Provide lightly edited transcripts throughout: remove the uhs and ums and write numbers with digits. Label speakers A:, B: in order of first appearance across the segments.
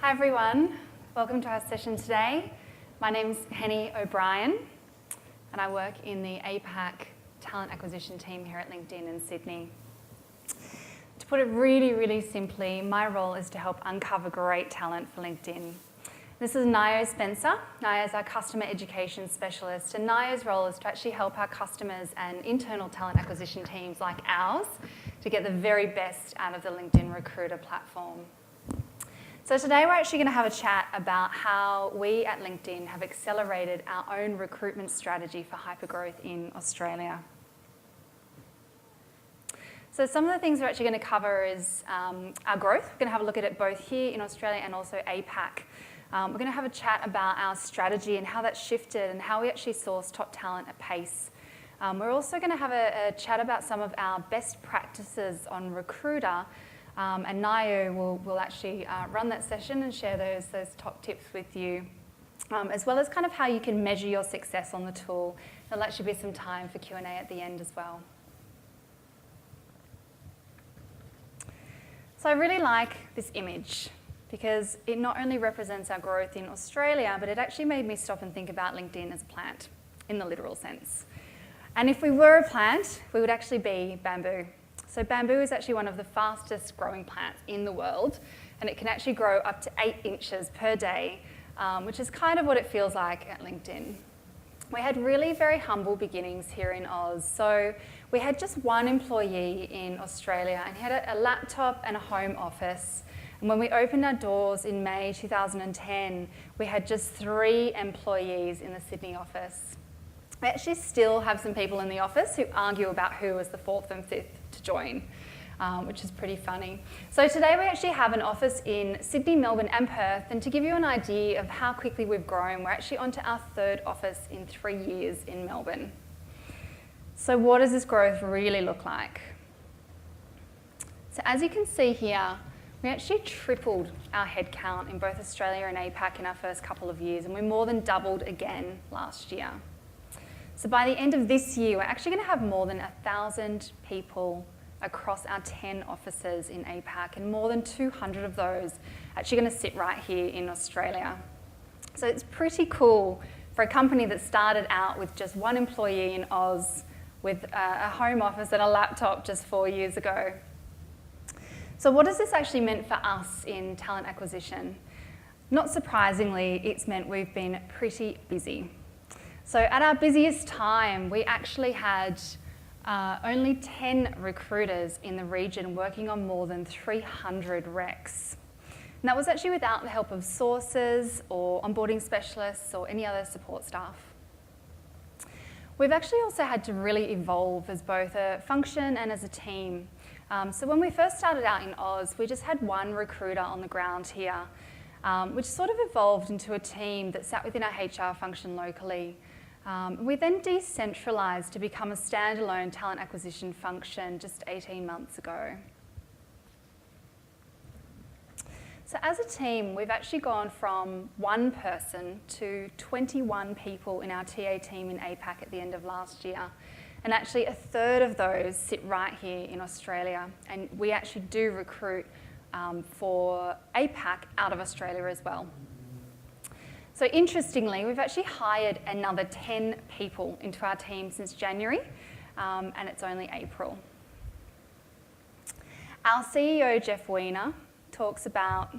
A: Hi everyone, welcome to our session today. My name's Henny O'Brien and I work in the APAC talent acquisition team here at LinkedIn in Sydney. To put it really simply, my role is to help uncover great talent for LinkedIn. This is Nayo Spencer. Nayo is our customer education specialist, and Nayo's role is to actually help our customers and internal talent acquisition teams like ours to get the very best out of the LinkedIn Recruiter platform. So today we're actually going to have a chat about how we at LinkedIn have accelerated our own recruitment strategy for hypergrowth in Australia. So some of the things we're actually going to cover is our growth. We're going to have a look at it both here in Australia and also APAC. We're going to have a chat about our strategy and how that's shifted and how we actually source top talent at pace. We're also going to have a chat about some of our best practices on Recruiter. And Nayo will actually run that session and share those top tips with you, as well as kind of how you can measure your success on the tool. There'll actually be some time for Q&A at the end as well. So I really like this image because it not only represents our growth in Australia, but it actually made me stop and think about LinkedIn as a plant, in the literal sense. And if we were a plant, we would actually be bamboo. So bamboo is actually one of the fastest growing plants in the world, and it can actually grow up to 8 inches per day, which is kind of what it feels like at LinkedIn. We had really very humble beginnings here in Oz. So we had just one employee in Australia, and he had a laptop and a home office. And when we opened our doors in May 2010, we had just 3 employees in the Sydney office. We actually still have some people in the office who argue about who was the 4th and 5th to join, which is pretty funny. So today we actually have an office in Sydney, Melbourne and Perth, and to give you an idea of how quickly we've grown, we're actually onto our 3rd office in 3 years in Melbourne. So what does this growth really look like? So as you can see here, we actually tripled our headcount in both Australia and APAC in our first couple of years, and we more than doubled again last year. So by the end of this year, we're actually going to have more than 1,000 people across our 10 offices in APAC, and more than 200 of those actually going to sit right here in Australia. So it's pretty cool for a company that started out with just 1 employee in Oz with a home office and a laptop just 4 years ago. So what has this actually meant for us in talent acquisition? Not surprisingly, it's meant we've been pretty busy. So at our busiest time, we actually had only 10 recruiters in the region working on more than 300 recs. And that was actually without the help of sources or onboarding specialists or any other support staff. We've actually also had to really evolve as both a function and as a team. So when we first started out in Oz, we just had 1 recruiter on the ground here, which sort of evolved into a team that sat within our HR function locally. We then decentralised to become a standalone talent acquisition function just 18 months ago. So as a team, we've actually gone from 1 person to 21 people in our TA team in APAC at the end of last year. And actually 1/3 of those sit right here in Australia. And we actually do recruit for APAC out of Australia as well. So interestingly, we've actually hired another 10 people into our team since January, and it's only April. Our CEO, Jeff Weiner, talks about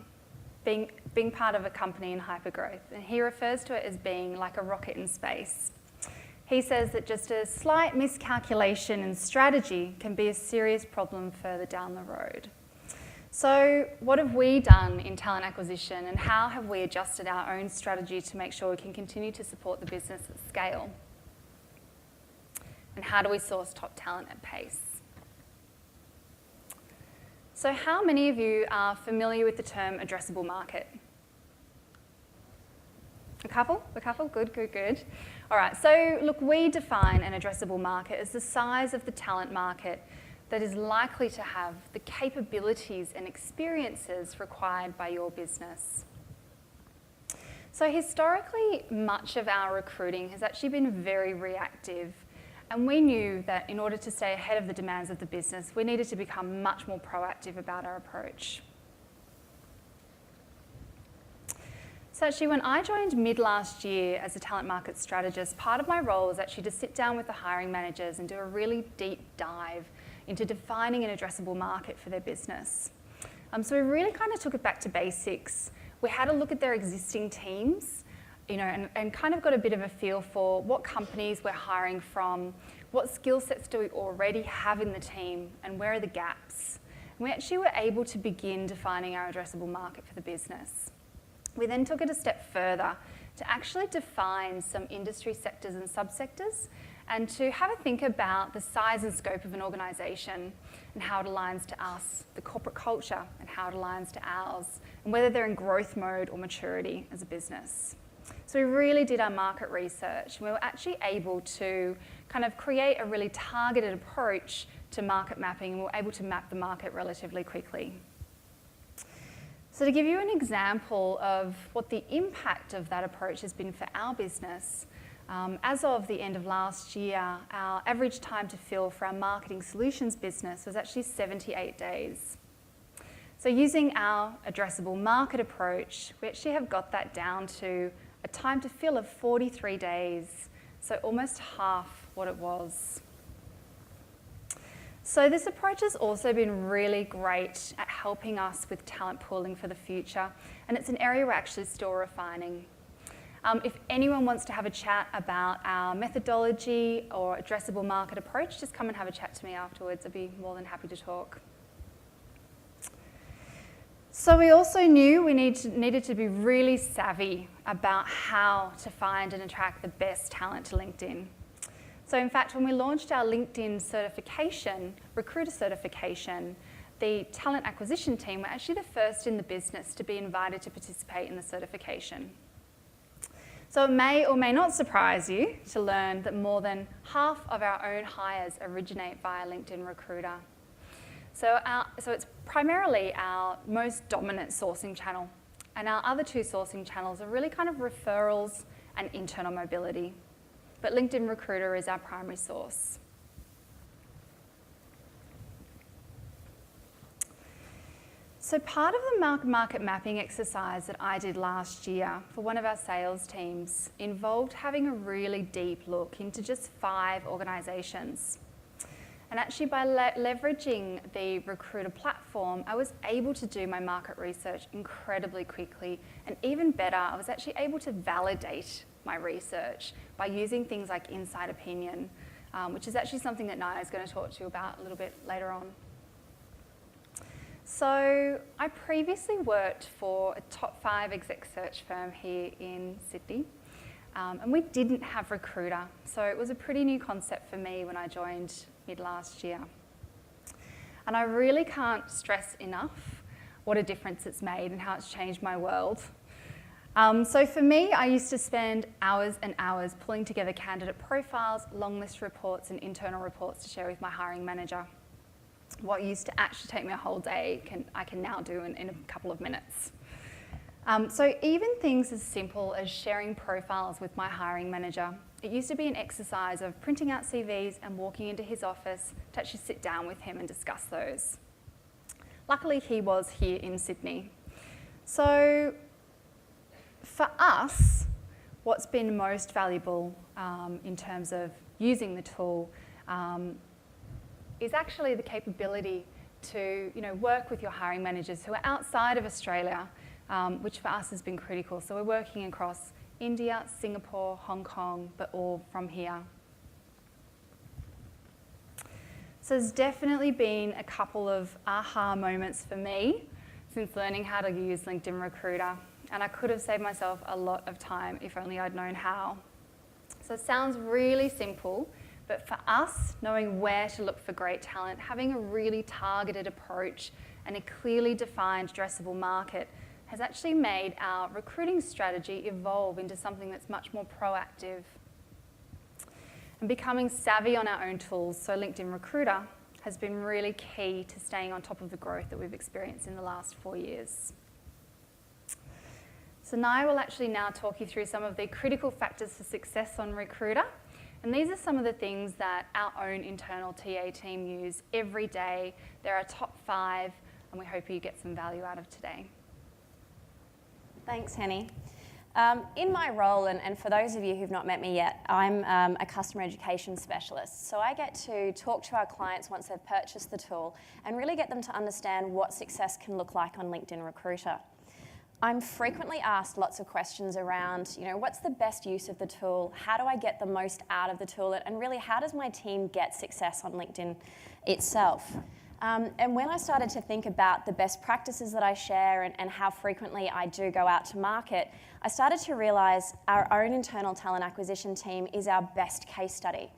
A: being part of a company in hypergrowth, and he refers to it as being like a rocket in space. He says that just a slight miscalculation in strategy can be a serious problem further down the road. So what have we done in talent acquisition, and how have we adjusted our own strategy to make sure we can continue to support the business at scale? And how do we source top talent at pace? So how many of you are familiar with the term addressable market? A couple? Good. All right, so look, we define an addressable market as the size of the talent market that is likely to have the capabilities and experiences required by your business. So historically, much of our recruiting has actually been very reactive, and we knew that in order to stay ahead of the demands of the business, we needed to become much more proactive about our approach. So actually when I joined mid last year as a talent market strategist, part of my role was actually to sit down with the hiring managers and do a really deep dive into defining an addressable market for their business. So we really kind of took it back to basics. We had a look at their existing teams, and kind of got a bit of a feel for what companies we're hiring from, what skill sets do we already have in the team, and where are the gaps. And we actually were able to begin defining our addressable market for the business. We then took it a step further to actually define some industry sectors and subsectors, and to have a think about the size and scope of an organisation and how it aligns to us, the corporate culture, and how it aligns to ours, and whether they're in growth mode or maturity as a business. So we really did our market research. We were actually able to kind of create a really targeted approach to market mapping, and we were able to map the market relatively quickly. So to give you an example of what the impact of that approach has been for our business, as of the end of last year, our average time to fill for our marketing solutions business was actually 78 days. So using our addressable market approach, we actually have got that down to a time to fill of 43 days, so almost half what it was. So this approach has also been really great at helping us with talent pooling for the future, and it's an area we're actually still refining. If anyone wants to have a chat about our methodology or addressable market approach, just come and have a chat to me afterwards. I'd be more than happy to talk. So we also knew we needed to be really savvy about how to find and attract the best talent to LinkedIn. So in fact, when we launched our LinkedIn certification, recruiter certification, the talent acquisition team were actually the first in the business to be invited to participate in the certification. So it may or may not surprise you to learn that more than half of our own hires originate via LinkedIn Recruiter. So it's primarily our most dominant sourcing channel, and our other two sourcing channels are really kind of referrals and internal mobility. But LinkedIn Recruiter is our primary source. So part of the market mapping exercise that I did last year for one of our sales teams involved having a really deep look into just 5 organisations. And actually by leveraging the Recruiter platform, I was able to do my market research incredibly quickly, and even better, I was actually able to validate my research by using things like inside opinion, which is actually something that Naya is going to talk to you about a little bit later on. So I previously worked for a top 5 exec search firm here in Sydney, and we didn't have Recruiter, so it was a pretty new concept for me when I joined mid last year. And I really can't stress enough what a difference it's made and how it's changed my world. So for me, I used to spend hours and hours pulling together candidate profiles, long list reports, and internal reports to share with my hiring manager. What used to actually take me a whole day, I can now do in a couple of minutes. So even things as simple as sharing profiles with my hiring manager, it used to be an exercise of printing out CVs and walking into his office to actually sit down with him and discuss those. Luckily, he was here in Sydney. So for us, what's been most valuable in terms of using the tool is actually the capability to work with your hiring managers who are outside of Australia, which for us has been critical. So we're working across India, Singapore, Hong Kong, but all from here. So there's definitely been a couple of aha moments for me since learning how to use LinkedIn Recruiter, and I could have saved myself a lot of time if only I'd known how. So it sounds really simple, but for us, knowing where to look for great talent, having a really targeted approach and a clearly defined addressable market has actually made our recruiting strategy evolve into something that's much more proactive. And becoming savvy on our own tools, so LinkedIn Recruiter, has been really key to staying on top of the growth that we've experienced in the last 4 years. So Naya will actually now talk you through some of the critical factors for success on Recruiter. And these are some of the things that our own internal TA team use every day. They're our top 5, and we hope you get some value out of today.
B: Thanks, Henny. In my role, and for those of you who've not met me yet, I'm a customer education specialist. So I get to talk to our clients once they've purchased the tool and really get them to understand what success can look like on LinkedIn Recruiter. I'm frequently asked lots of questions around, what's the best use of the tool? How do I get the most out of the tool? And really, how does my team get success on LinkedIn itself? And when I started to think about the best practices that I share and how frequently I do go out to market, I started to realize our own internal talent acquisition team is our best case study.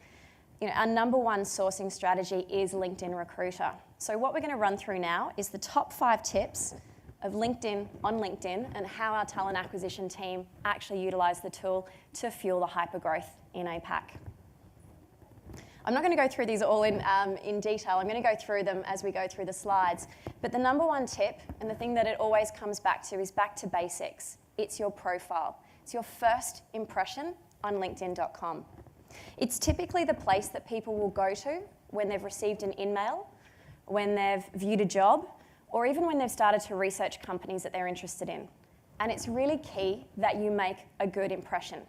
B: Our number one sourcing strategy is LinkedIn Recruiter. So what we're going to run through now is the top 5 tips of LinkedIn on LinkedIn and how our talent acquisition team actually utilize the tool to fuel the hypergrowth in APAC. I'm not going to go through these all in detail. I'm going to go through them as we go through the slides. But the number one tip, and the thing that it always comes back to, is back to basics. It's your profile. It's your first impression on LinkedIn.com. It's typically the place that people will go to when they've received an email, when they've viewed a job, or even when they've started to research companies that they're interested in. And it's really key that you make a good impression.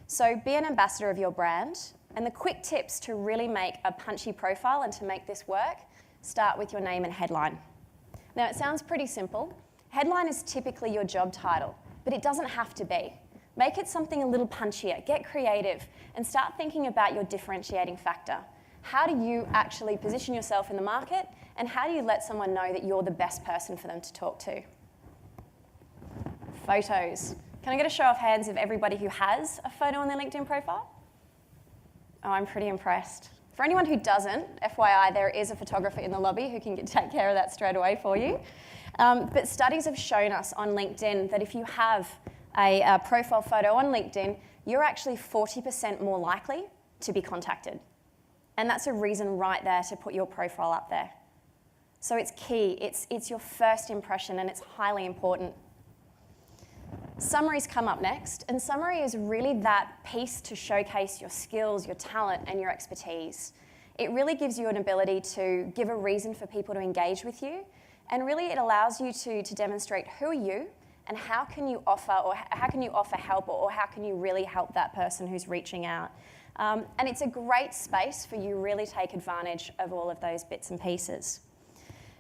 B: So be an ambassador of your brand. And the quick tips to really make a punchy profile and to make this work, start with your name and headline. Now, it sounds pretty simple. Headline is typically your job title, but it doesn't have to be. Make it something a little punchier, get creative, and start thinking about your differentiating factor. How do you actually position yourself in the market, and how do you let someone know that you're the best person for them to talk to? Photos. Can I get a show of hands of everybody who has a photo on their LinkedIn profile? Oh, I'm pretty impressed. For anyone who doesn't, FYI, there is a photographer in the lobby who can take care of that straight away for you. But studies have shown us on LinkedIn that if you have a profile photo on LinkedIn, you're actually 40% more likely to be contacted. And that's a reason right there to put your profile up there. So it's key. It's your first impression, and it's highly important. Summaries come up next, and summary is really that piece to showcase your skills, your talent, and your expertise. It really gives you an ability to give a reason for people to engage with you, and really it allows you to demonstrate who are you and how can you offer help, or how can you really help that person who's reaching out. And it's a great space for you to really take advantage of all of those bits and pieces.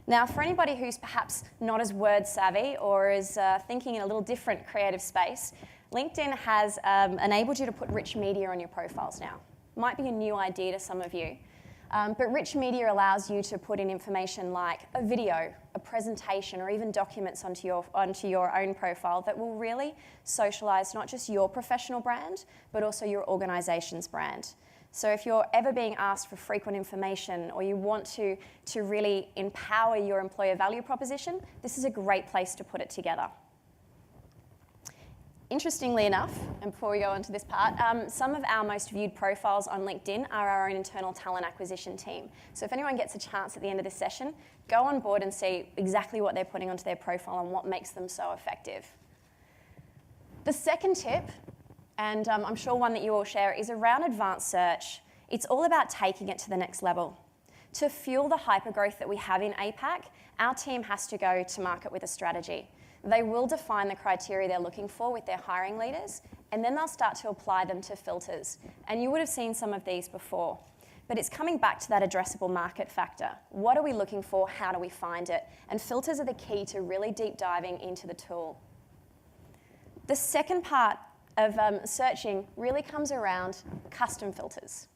B: Now, for anybody who's perhaps not as word savvy or is thinking in a little different creative space, LinkedIn has enabled you to put rich media on your profiles now. Might be a new idea to some of you, but rich media allows you to put in information like a video, a presentation, or even documents onto your own profile that will really socialize not just your professional brand, but also your organization's brand. So if you're ever being asked for frequent information, or you want to really empower your employer value proposition, this is a great place to put it together. Interestingly enough, and before we go on to this part, some of our most viewed profiles on LinkedIn are our own internal talent acquisition team. So if anyone gets a chance at the end of this session, go on board and see exactly what they're putting onto their profile and what makes them so effective. The second tip, and I'm sure one that you all share, is around advanced search. It's all about taking it to the next level. To fuel the hypergrowth that we have in APAC, our team has to go to market with a strategy. They will define the criteria they're looking for with their hiring leaders, and then they'll start to apply them to filters. And you would have seen some of these before. But it's coming back to that addressable market factor. What are we looking for? How do we find it? And filters are the key to really deep diving into the tool. The second part of searching really comes around custom filters.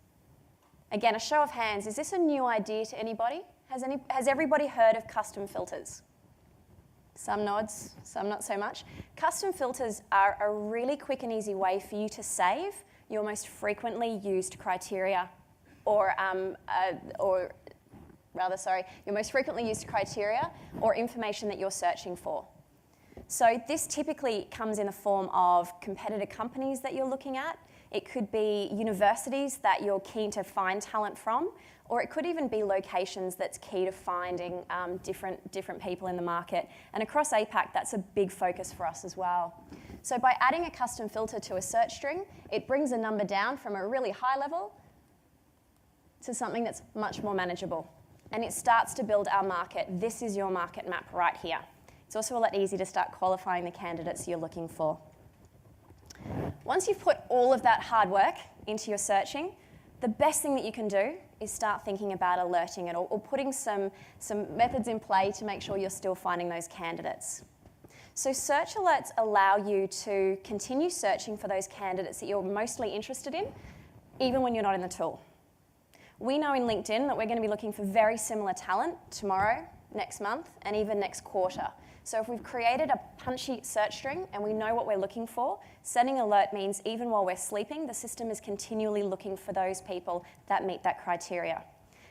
B: Again, a show of hands, is this a new idea to anybody? Has everybody heard of custom filters? Some nods, some not so much. Custom filters are a really quick and easy way for you to save your most frequently used criteria, your most frequently used criteria or information that you're searching for. So this typically comes in the form of competitor companies that you're looking at. It could be universities that you're keen to find talent from, or it could even be locations that's key to finding different people in the market. And across APAC, that's a big focus for us as well. So by adding a custom filter to a search string, it brings a number down from a really high level to something that's much more manageable. And it starts to build our market. This is your market map right here. It's also a lot easier to start qualifying the candidates you're looking for. once you've put all of that hard work into your searching, the best thing that you can do is start thinking about alerting it or putting some methods in play to make sure you're still finding those candidates. So search alerts allow you to continue searching for those candidates that you're mostly interested in, even when you're not in the tool. We know in LinkedIn that we're going to be looking for very similar talent tomorrow, next month, and even next quarter. So if we've created a punchy search string and we know what we're looking for, setting alert means even while we're sleeping, the system is continually looking for those people that meet that criteria.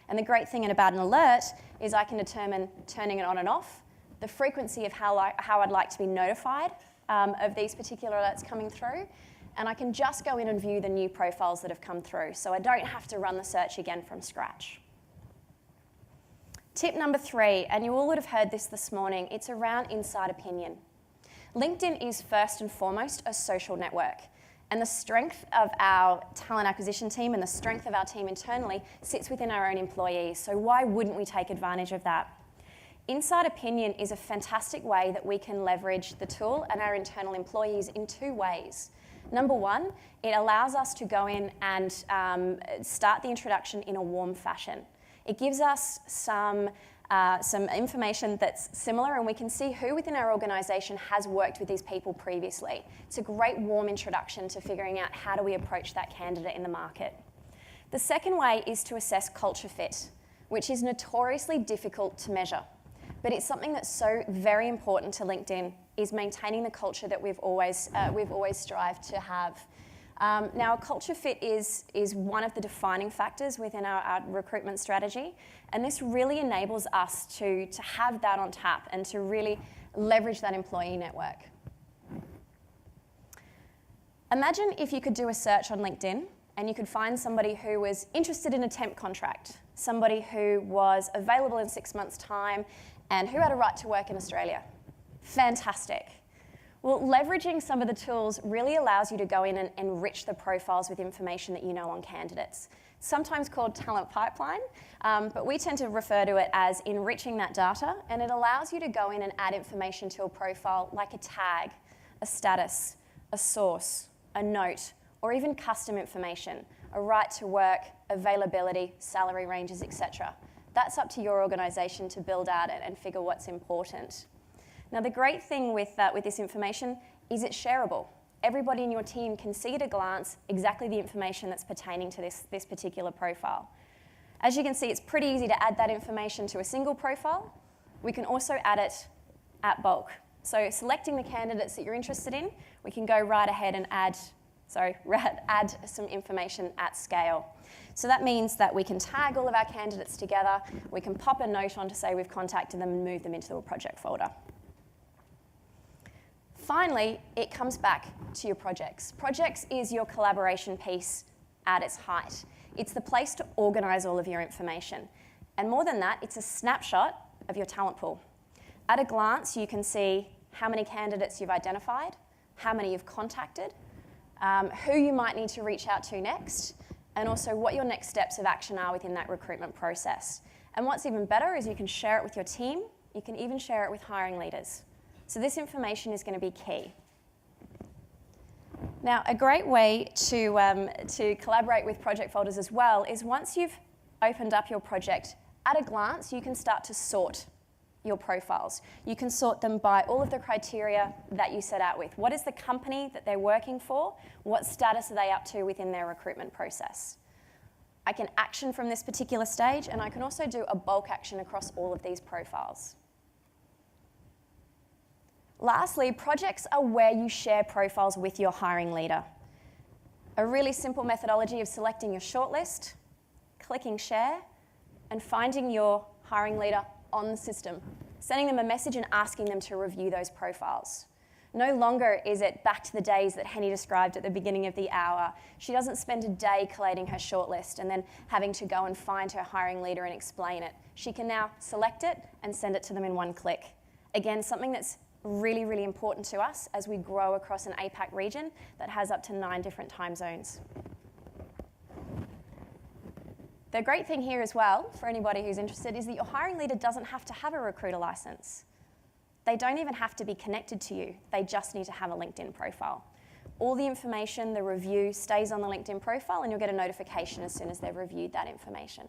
B: And the great thing about an alert is I can determine turning it on and off, the frequency of how I'd like to be notified of these particular alerts coming through, and I can just go in and view the new profiles that have come through, so I don't have to run the search again from scratch. Tip number 3, and you all would have heard this morning, it's around inside opinion. LinkedIn is first and foremost a social network, and the strength of our talent acquisition team and the strength of our team internally sits within our own employees, so why wouldn't we take advantage of that? Inside opinion is a fantastic way that we can leverage the tool and our internal employees in 2 ways. Number 1, it allows us to go in and start the introduction in a warm fashion. It gives us some information that's similar, and we can see who within our organisation has worked with these people previously. It's a great warm introduction to figuring out how do we approach that candidate in the market. The second way is to assess culture fit, which is notoriously difficult to measure. But it's something that's so very important to LinkedIn, is maintaining the culture that we've always strived to have. Now, culture fit is one of the defining factors within our recruitment strategy, and this really enables us to have that on tap and to really leverage that employee network. Imagine if you could do a search on LinkedIn and you could find somebody who was interested in a temp contract, somebody who was available in 6 months' time and who had a right to work in Australia. Fantastic. Well, leveraging some of the tools really allows you to go in and enrich the profiles with information that you know on candidates. Sometimes called talent pipeline, but we tend to refer to it as enriching that data, and it allows you to go in and add information to a profile like a tag, a status, a source, a note, or even custom information, a right to work, availability, salary ranges, etc. That's up to your organisation to build out and figure what's important. Now, the great thing with this information is it's shareable. Everybody in your team can see at a glance exactly the information that's pertaining to this particular profile. As you can see, it's pretty easy to add that information to a single profile. We can also add it at bulk. So selecting the candidates that you're interested in, we can go right ahead and add some information at scale. So that means that we can tag all of our candidates together, we can pop a note on to say we've contacted them and move them into a project folder. Finally, it comes back to your projects. Projects is your collaboration piece at its height. It's the place to organise all of your information. And more than that, it's a snapshot of your talent pool. At a glance, you can see how many candidates you've identified, how many you've contacted, who you might need to reach out to next, and also what your next steps of action are within that recruitment process. And what's even better is you can share it with your team. You can even share it with hiring leaders. So this information is going to be key. Now, a great way to collaborate with project folders as well is once you've opened up your project, at a glance, you can start to sort your profiles. You can sort them by all of the criteria that you set out with. What is the company that they're working for? What status are they up to within their recruitment process? I can action from this particular stage, and I can also do a bulk action across all of these profiles. Lastly, projects are where you share profiles with your hiring leader. A really simple methodology of selecting your shortlist, clicking share, and finding your hiring leader on the system, sending them a message and asking them to review those profiles. No longer is it back to the days that Henny described at the beginning of the hour. She doesn't spend a day collating her shortlist and then having to go and find her hiring leader and explain it. She can now select it and send it to them in one click. Again, something that's really, really important to us as we grow across an APAC region that has up to 9 different time zones. The great thing here as well, for anybody who's interested, is that your hiring leader doesn't have to have a recruiter license. They don't even have to be connected to you. They just need to have a LinkedIn profile. All the information, the review, stays on the LinkedIn profile, and you'll get a notification as soon as they've reviewed that information.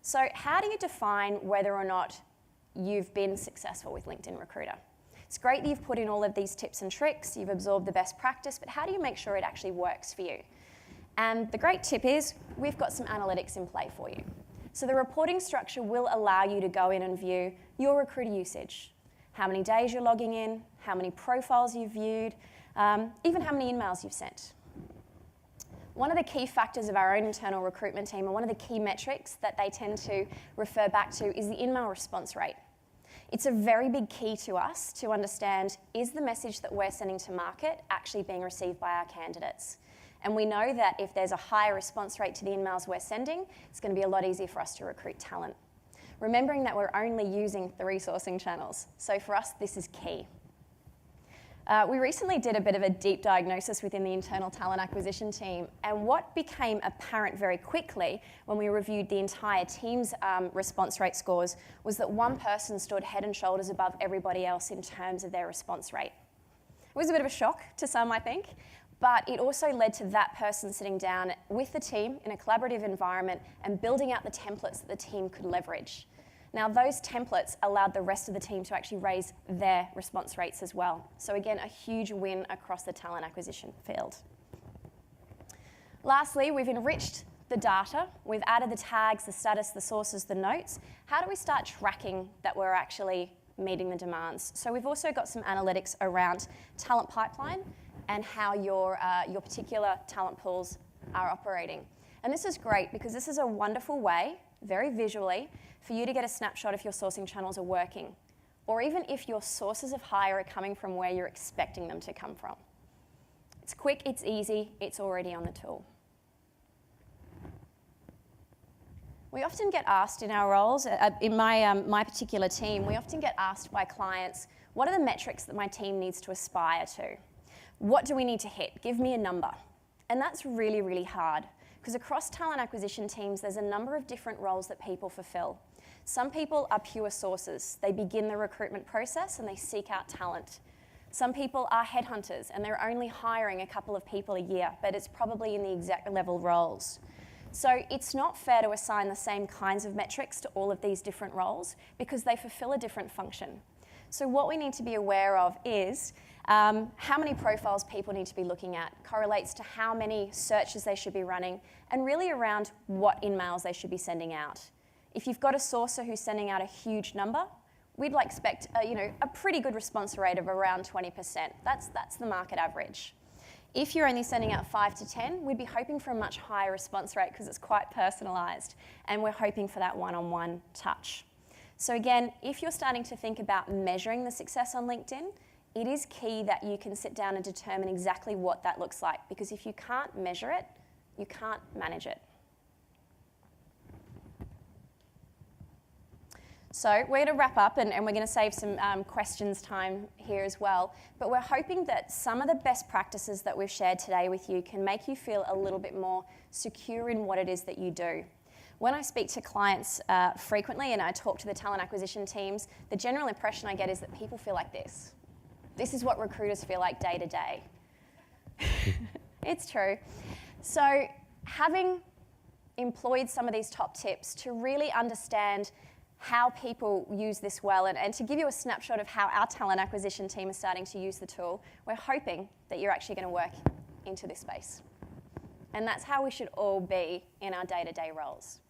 B: So how do you define whether or not you've been successful with LinkedIn Recruiter? It's great that you've put in all of these tips and tricks, you've absorbed the best practice, but how do you make sure it actually works for you? And the great tip is we've got some analytics in play for you. So the reporting structure will allow you to go in and view your recruiter usage, how many days you're logging in, how many profiles you've viewed, even how many emails you've sent. One of the key factors of our own internal recruitment team, and one of the key metrics that they tend to refer back to, is the email response rate. It's a very big key to us to understand, is the message that we're sending to market actually being received by our candidates? And we know that if there's a higher response rate to the emails we're sending, it's going to be a lot easier for us to recruit talent. Remembering that we're only using 3 sourcing channels. So for us, this is key. We recently did a bit of a deep diagnosis within the internal talent acquisition team, and what became apparent very quickly when we reviewed the entire team's response rate scores was that one person stood head and shoulders above everybody else in terms of their response rate. It was a bit of a shock to some, I think, but it also led to that person sitting down with the team in a collaborative environment and building out the templates that the team could leverage. Now, those templates allowed the rest of the team to actually raise their response rates as well. So again, a huge win across the talent acquisition field. Lastly, we've enriched the data. We've added the tags, the status, the sources, the notes. How do we start tracking that we're actually meeting the demands? So we've also got some analytics around talent pipeline and how your particular talent pools are operating. And this is great because this is a wonderful way, very visually, for you to get a snapshot if your sourcing channels are working, or even if your sources of hire are coming from where you're expecting them to come from. It's quick, it's easy, it's already on the tool. We often get asked in our roles, in my particular team, we often get asked by clients, what are the metrics that my team needs to aspire to? What do we need to hit? Give me a number. And that's really, really hard, because across talent acquisition teams, there's a number of different roles that people fulfill. Some people are pure sources. They begin the recruitment process and they seek out talent. Some people are headhunters and they're only hiring a couple of people a year, but it's probably in the exec level roles. So it's not fair to assign the same kinds of metrics to all of these different roles because they fulfill a different function. So what we need to be aware of is how many profiles people need to be looking at, correlates to how many searches they should be running, and really around what emails they should be sending out. If you've got a sourcer who's sending out a huge number, we'd expect a pretty good response rate of around 20%. That's the market average. If you're only sending out 5 to 10, we'd be hoping for a much higher response rate because it's quite personalised, and we're hoping for that one-on-one touch. So again, if you're starting to think about measuring the success on LinkedIn, it is key that you can sit down and determine exactly what that looks like, because if you can't measure it, you can't manage it. So we're going to wrap up and we're going to save some questions time here as well. But we're hoping that some of the best practices that we've shared today with you can make you feel a little bit more secure in what it is that you do. When I speak to clients frequently and I talk to the talent acquisition teams, the general impression I get is that people feel like this. This is what recruiters feel like day to day. It's true. So having employed some of these top tips to really understand how people use this well and to give you a snapshot of how our talent acquisition team is starting to use the tool, we're hoping that you're actually going to work into this space. And that's how we should all be in our day-to-day roles.